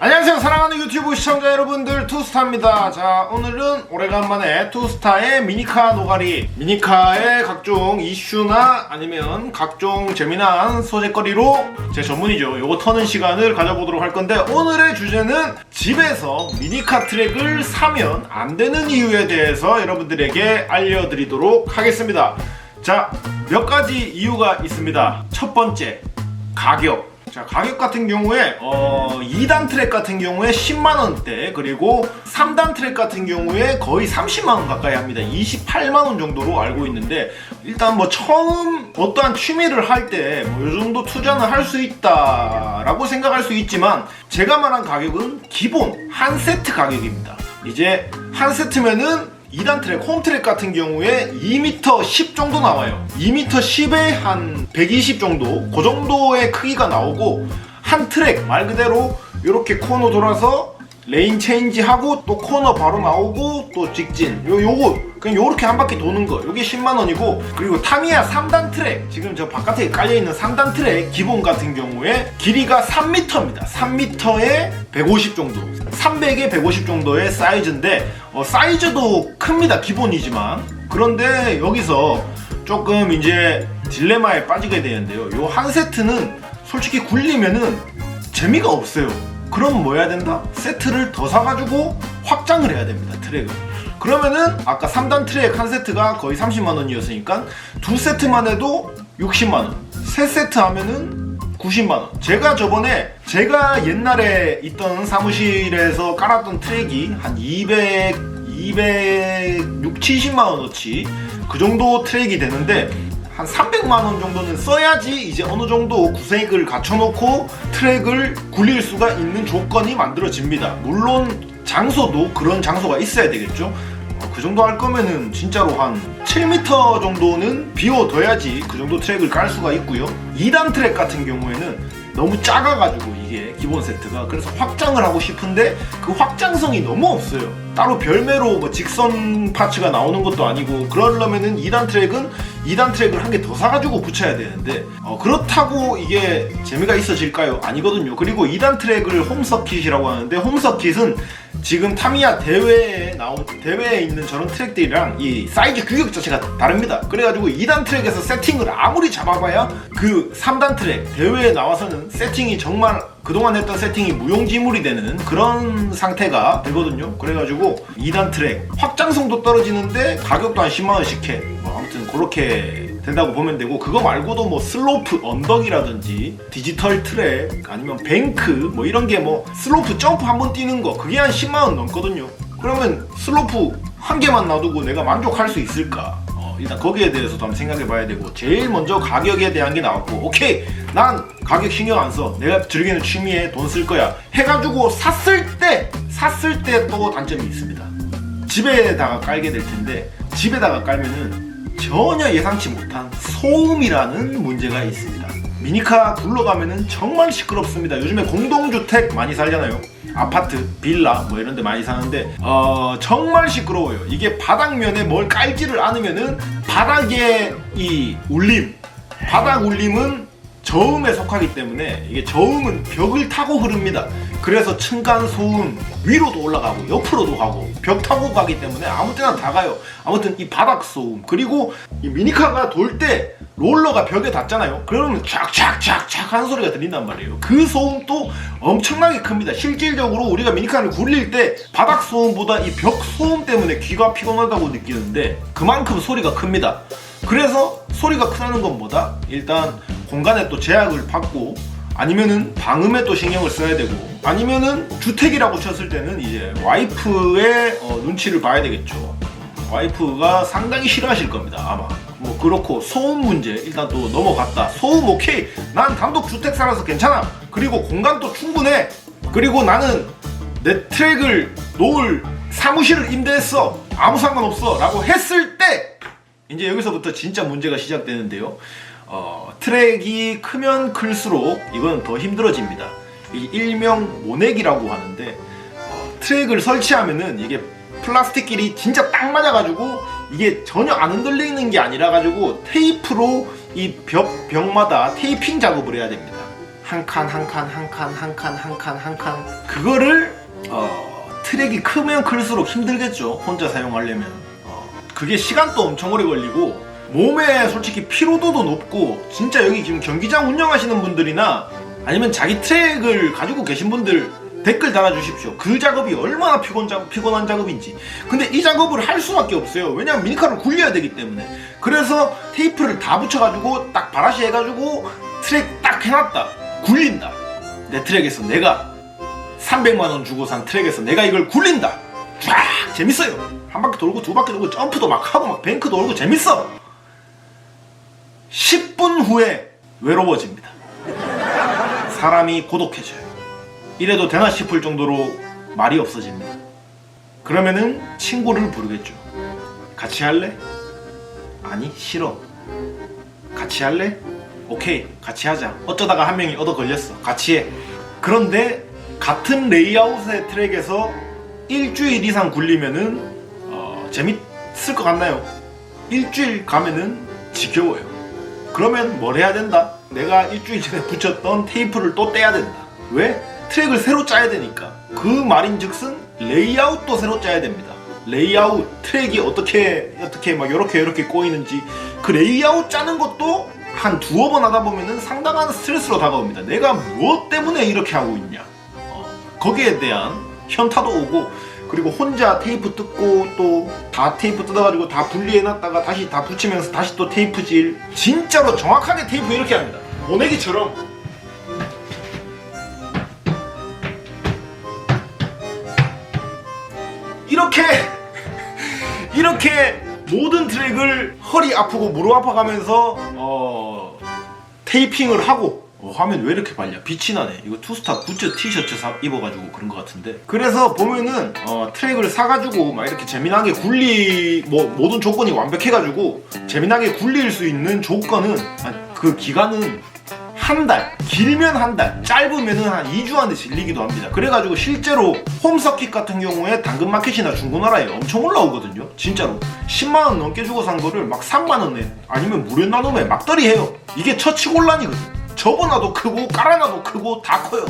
안녕하세요, 사랑하는 유튜브 시청자 여러분들, 투스타입니다. 자, 오늘은 오래간만에 투스타의 미니카 노가리, 미니카의 각종 이슈나 아니면 각종 재미난 소재거리로 제 전문이죠, 요거 터는 시간을 가져보도록 할 건데, 오늘의 주제는 집에서 미니카 트랙을 사면 안 되는 이유에 대해서 여러분들에게 알려드리도록 하겠습니다. 자, 몇 가지 이유가 있습니다. 첫 번째, 가격. 자, 가격 같은 경우에 2단 트랙 같은 경우에 10만원대, 그리고 3단 트랙 같은 경우에 거의 30만원 가까이 합니다. 28만원 정도로 알고 있는데, 일단 뭐 처음 어떠한 취미를 할 때 뭐 요 정도 투자는 할 수 있다 라고 생각할 수 있지만, 제가 말한 가격은 기본 한 세트 가격입니다. 이제 한 세트면은 2단 트랙, 홈 트랙 같은 경우에 2m 10 정도 나와요. 2m 10에 한 120 정도, 그 정도의 크기가 나오고, 한 트랙 말 그대로 이렇게 코너 돌아서 레인 체인지 하고 또 코너 바로 나오고 또 직진, 요거 그냥 요렇게 한 바퀴 도는 거, 요게 10만원이고, 그리고 타미야 3단 트랙, 지금 저 바깥에 깔려있는 3단 트랙 기본 같은 경우에 길이가 3m입니다 3m에 150 정도, 300에 150 정도의 사이즈인데, 사이즈도 큽니다, 기본이지만. 그런데 여기서 조금 이제 딜레마에 빠지게 되는데요, 요 한 세트는 솔직히 굴리면은 재미가 없어요. 그럼 뭐 해야 된다? 세트를 더 사가지고 확장을 해야 됩니다, 트랙을. 그러면은 아까 3단 트랙 한 세트가 거의 30만원이었으니까 두 세트만 해도 60만원, 세 세트 하면은 90만원. 제가 옛날에 있던 사무실에서 깔았던 트랙이 한 260, 70만원어치 그 정도 트랙이 되는데, 한 300만원 정도는 써야지 이제 어느 정도 구색을 갖춰놓고 트랙을 굴릴 수가 있는 조건이 만들어집니다. 물론 장소도 그런 장소가 있어야 되겠죠. 그 정도 할 거면은 진짜로 한 7m 정도는 비워둬야지 그 정도 트랙을 깔 수가 있고요. 2단 트랙 같은 경우에는 너무 작아가지고 이게 기본 세트가, 그래서 확장을 하고 싶은데 그 확장성이 너무 없어요. 따로 별매로 뭐 직선 파츠가 나오는 것도 아니고, 그러려면은 2단 트랙을 한 개 더 사가지고 붙여야 되는데, 그렇다고 이게 재미가 있어질까요? 아니거든요. 그리고 2단 트랙을 홈서킷이라고 하는데, 홈서킷은 지금 타미야 대회에 있는 저런 트랙들이랑 이 사이즈 규격 자체가 다릅니다. 그래가지고 2단 트랙에서 세팅을 아무리 잡아봐야 그 3단 트랙 대회에 나와서는 세팅이 정말 그동안 했던 세팅이 무용지물이 되는 그런 상태가 되거든요. 그래가지고 2단 트랙 확장성도 떨어지는데 가격도 한 10만원씩 해. 아무튼 그렇게 된다고 보면 되고, 그거 말고도 뭐 슬로프 언덕이라든지 디지털 트랙 아니면 뱅크 뭐 이런 게 뭐 슬로프 점프 한번 뛰는 거, 그게 한 10만원 넘거든요. 그러면 슬로프 한 개만 놔두고 내가 만족할 수 있을까? 일단 거기에 대해서도 한번 생각해 봐야 되고, 제일 먼저 가격에 대한 게 나왔고, 오케이, 난 가격 신경 안 써, 내가 즐기는 취미에 돈 쓸 거야 해가지고 샀을 때 또 단점이 있습니다. 집에다가 깔게 될 텐데, 집에다가 깔면은 전혀 예상치 못한 소음이라는 문제가 있습니다. 미니카 굴러가면은 정말 시끄럽습니다. 요즘에 공동주택 많이 살잖아요. 아파트, 빌라 뭐 이런 데 많이 사는데 정말 시끄러워요. 이게 바닥면에 뭘 깔지를 않으면은 바닥의 이 울림, 바닥 울림은 저음에 속하기 때문에, 이게 저음은 벽을 타고 흐릅니다. 그래서 층간 소음 위로도 올라가고 옆으로도 가고 벽 타고 가기 때문에 아무 때나 다 가요. 아무튼 이 바닥 소음, 그리고 이 미니카가 돌 때 롤러가 벽에 닿잖아요. 그러면 촥촥촥촥 하는 소리가 들린단 말이에요. 그 소음도 엄청나게 큽니다. 실질적으로 우리가 미니카를 굴릴 때 바닥 소음보다 이 벽 소음 때문에 귀가 피곤하다고 느끼는데, 그만큼 소리가 큽니다. 그래서 소리가 크다는 건 뭐다? 일단 공간에 또 제약을 받고, 아니면은 방음에 또 신경을 써야 되고, 아니면은 주택이라고 쳤을 때는 이제 와이프의 눈치를 봐야 되겠죠. 와이프가 상당히 싫어하실 겁니다, 아마. 뭐 그렇고, 소음 문제 일단 또 넘어갔다. 소음 오케이, 난 단독 주택 살아서 괜찮아. 그리고 공간도 충분해. 그리고 나는 내 트랙을 놓을 사무실을 임대했어, 아무 상관없어 라고 했을 때, 이제 여기서부터 진짜 문제가 시작되는데요. 트랙이 크면 클수록 이건 더 힘들어집니다. 일명 모내기라고 하는데, 트랙을 설치하면은 이게 플라스틱끼리 진짜 딱 맞아가지고 이게 전혀 안 흔들리는 게 아니라 가지고 테이프로 이 벽마다 테이핑 작업을 해야 됩니다. 한 칸 그거를 트랙이 크면 클수록 힘들겠죠. 혼자 사용하려면. 그게 시간도 엄청 오래 걸리고 몸에 솔직히 피로도도 높고, 진짜 여기 지금 경기장 운영하시는 분들이나 아니면 자기 트랙을 가지고 계신 분들 댓글 달아주십시오. 그 작업이 얼마나 피곤한 작업인지. 근데 이 작업을 할 수밖에 없어요. 왜냐면 미니카를 굴려야 되기 때문에. 그래서 테이프를 다 붙여가지고 딱 바라시 해가지고 트랙 딱 해놨다. 굴린다. 내 트랙에서 내가 300만원 주고 산 트랙에서 내가 이걸 굴린다. 쫙 재밌어요. 한 바퀴 돌고 두 바퀴 돌고 점프도 막 하고 막 뱅크 돌고 재밌어. 10분 후에 외로워집니다. 사람이 고독해져요. 이래도 되나 싶을 정도로 말이 없어집니다. 그러면은 친구를 부르겠죠. 같이 할래? 아니 싫어. 같이 할래? 오케이 같이 하자. 어쩌다가 한 명이 얻어 걸렸어. 같이 해. 그런데 같은 레이아웃의 트랙에서 일주일 이상 굴리면은 재밌을 것 같나요? 일주일 가면은 지겨워요. 그러면 뭘 해야 된다? 내가 일주일 전에 붙였던 테이프를 또 떼야 된다. 왜? 트랙을 새로 짜야 되니까. 그 말인즉슨 레이아웃도 새로 짜야 됩니다. 레이아웃, 트랙이 어떻게 막 이렇게 꼬이는지 그 레이아웃 짜는 것도 한 두어 번 하다 보면은 상당한 스트레스로 다가옵니다. 내가 무엇 때문에 이렇게 하고 있냐. 거기에 대한 현타도 오고, 그리고 혼자 테이프 뜯고 또 다 테이프 뜯어가지고 다 분리해놨다가 다시 다 붙이면서 다시 또 테이프질. 진짜로 정확하게 테이프 이렇게 합니다. 모내기처럼. 이렇게 모든 트랙을 허리 아프고 무릎 아파가면서 테이핑을 하고. 화면 왜 이렇게 밝냐? 빛이 나네. 이거 투스타 굿즈 티셔츠 입어가지고 그런 것 같은데. 그래서 보면은 트랙을 사가지고 막 이렇게 재미나게 모든 조건이 완벽해가지고 재미나게 굴릴 수 있는 조건은 그 기간은 한 달, 길면 한 달, 짧으면은 한 2주 안에 질리기도 합니다. 그래가지고 실제로 홈서킷 같은 경우에 당근마켓이나 중고나라에 엄청 올라오거든요. 진짜로 10만원 넘게 주고 산 거를 막 3만원에 아니면 무료 나눔에 막더리 해요. 이게 처치곤란이거든. 접어놔도 크고 깔아놔도 크고 다 커요.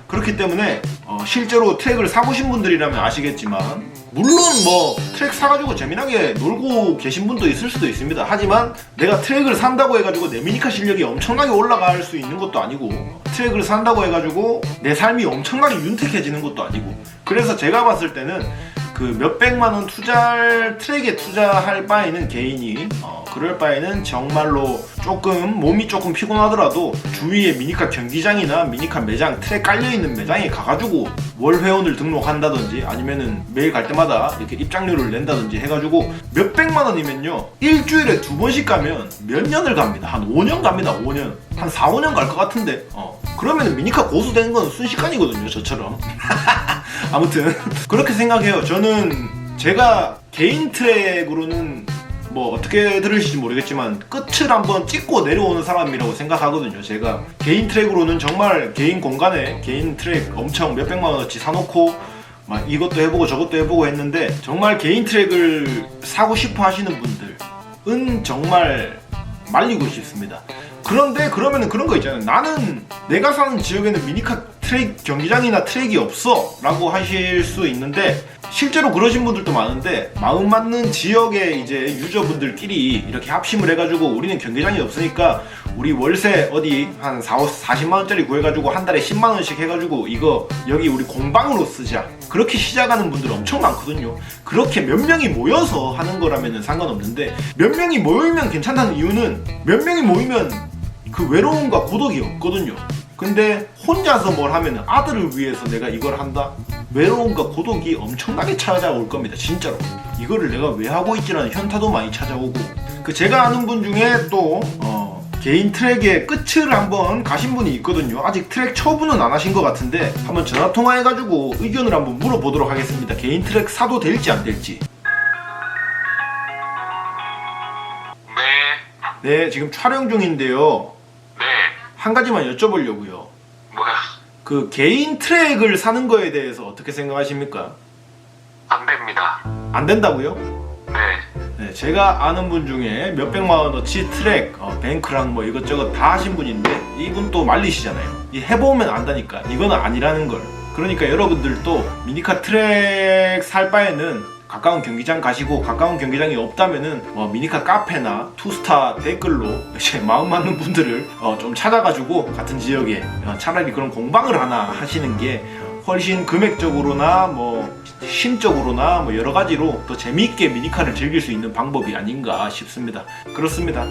그렇기 때문에 실제로 트랙을 사보신 분들이라면 아시겠지만, 물론 뭐 트랙 사가지고 재미나게 놀고 계신 분도 있을 수도 있습니다. 하지만 내가 트랙을 산다고 해가지고 내 미니카 실력이 엄청나게 올라갈 수 있는 것도 아니고, 트랙을 산다고 해가지고 내 삶이 엄청나게 윤택해지는 것도 아니고. 그래서 제가 봤을 때는 그 몇백만원 트랙에 투자할 바에는 개인이 그럴 바에는 정말로 몸이 조금 피곤하더라도 주위에 미니카 경기장이나 미니카 매장, 트랙 깔려있는 매장에 가가지고 월 회원을 등록한다든지 아니면은 매일 갈 때마다 이렇게 입장료를 낸다든지 해가지고 몇백만원이면요 일주일에 2번씩 가면 몇 년을 갑니다. 한 5년 갑니다. 5년. 한 4, 5년 갈 것 같은데. 그러면은 미니카 고수 되는 건 순식간이거든요. 저처럼. 아무튼 그렇게 생각해요. 저는 제가 개인 트랙으로는 뭐 어떻게 들으실지 모르겠지만 끝을 한번 찍고 내려오는 사람이라고 생각하거든요. 제가 개인 트랙으로는 정말 개인 공간에 개인 트랙 엄청 몇백만원어치 사놓고 막 이것도 해보고 저것도 해보고 했는데, 정말 개인 트랙을 사고 싶어 하시는 분들은 정말 말리고 싶습니다. 그런데 그러면은 그런 거 있잖아요. 나는 내가 사는 지역에는 미니카 트랙 경기장이나 트랙이 없어 라고 하실 수 있는데, 실제로 그러신 분들도 많은데, 마음 맞는 지역의 이제 유저분들끼리 이렇게 합심을 해가지고 우리는 경기장이 없으니까 우리 월세 어디 한 40만원짜리 구해가지고 한 달에 10만원씩 해가지고 이거 여기 우리 공방으로 쓰자. 그렇게 시작하는 분들 엄청 많거든요. 그렇게 몇 명이 모여서 하는 거라면 상관없는데, 몇 명이 모이면 괜찮다는 이유는 몇 명이 모이면 그 외로움과 고독이 없거든요. 근데 혼자서 뭘 하면 아들을 위해서 내가 이걸 한다? 외로움과 고독이 엄청나게 찾아올 겁니다. 진짜로. 이거를 내가 왜 하고 있지라는 현타도 많이 찾아오고. 제가 아는 분 중에 또 개인 트랙의 끝을 한번 가신 분이 있거든요. 아직 트랙 처분은 안 하신 것 같은데 한번 전화 통화해가지고 의견을 한번 물어보도록 하겠습니다. 개인 트랙 사도 될지 안 될지. 네, 지금 촬영 중인데요. 네. 한 가지만 여쭤보려고요. 뭐야? 그 개인 트랙을 사는 거에 대해서 어떻게 생각하십니까? 안 됩니다. 안 된다고요? 네. 네, 제가 아는 분 중에 몇백만 원어치 트랙, 뱅크랑 뭐 이것저것 다 하신 분인데 이분 또 말리시잖아요. 이 해보면 안다니까. 이거는 아니라는 걸. 그러니까 여러분들도 미니카 트랙 살 바에는 가까운 경기장 가시고, 가까운 경기장이 없다면은 미니카 카페나 투스타 댓글로 이제 마음 맞는 분들을 좀 찾아가지고 같은 지역에 차라리 그런 공방을 하나 하시는 게 훨씬 금액적으로나 심적으로나 여러 가지로 더 재미있게 미니카를 즐길 수 있는 방법이 아닌가 싶습니다. 그렇습니다.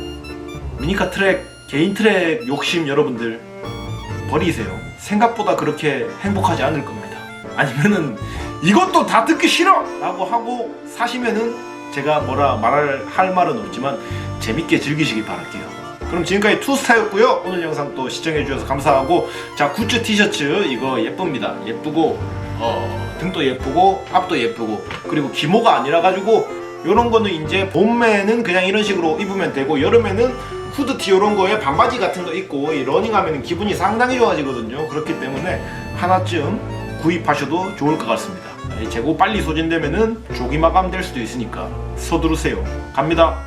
미니카 트랙, 개인 트랙 욕심 여러분들 버리세요. 생각보다 그렇게 행복하지 않을 겁니다. 아니면은 이것도 다 듣기 싫어! 라고 하고 사시면은 제가 할 말은 없지만 재밌게 즐기시길 바랄게요. 그럼 지금까지 투스타였고요. 오늘 영상 또 시청해주셔서 감사하고, 자, 굿즈 티셔츠 이거 예쁩니다. 예쁘고 등도 예쁘고 앞도 예쁘고, 그리고 기모가 아니라 가지고 요런 거는 이제 봄에는 그냥 이런 식으로 입으면 되고, 여름에는 후드티 요런 거에 반바지 같은 거 입고 러닝하면 기분이 상당히 좋아지거든요. 그렇기 때문에 하나쯤 구입하셔도 좋을 것 같습니다. 재고 빨리 소진되면은 조기 마감될 수도 있으니까 서두르세요. 갑니다.